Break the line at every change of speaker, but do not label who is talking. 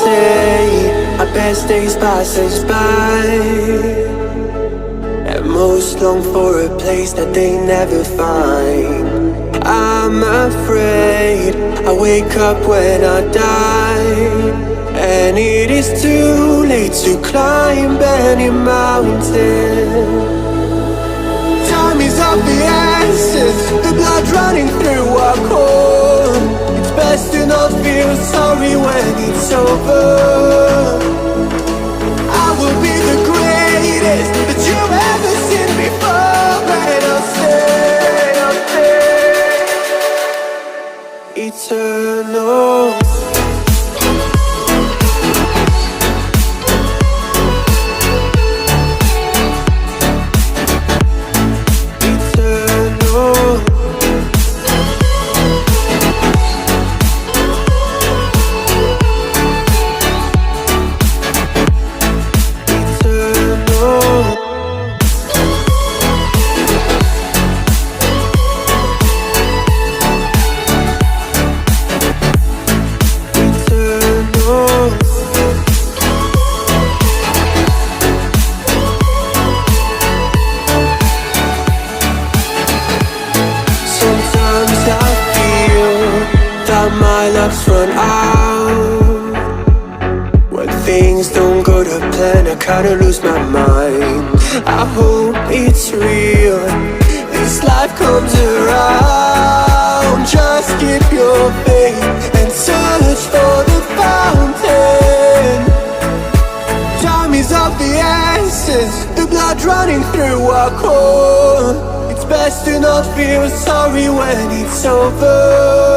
say our best days pass us by, and most long for a place that they never find. I'm afraid I wake up when I die, and it is too late to climb any mountain. Time is of the essence, the blood running through our core. It's best to not feel sorry when it's over. I will be the greatest that you've ever seen before, and I'll stay eternal. My luck's run out. When things don't go to plan, I kinda lose my mind. I hope it's real, this life comes around. Just keep your faith and search for the fountain. Time is of the essence, the blood running through our core. It's best to not feel sorry when it's over.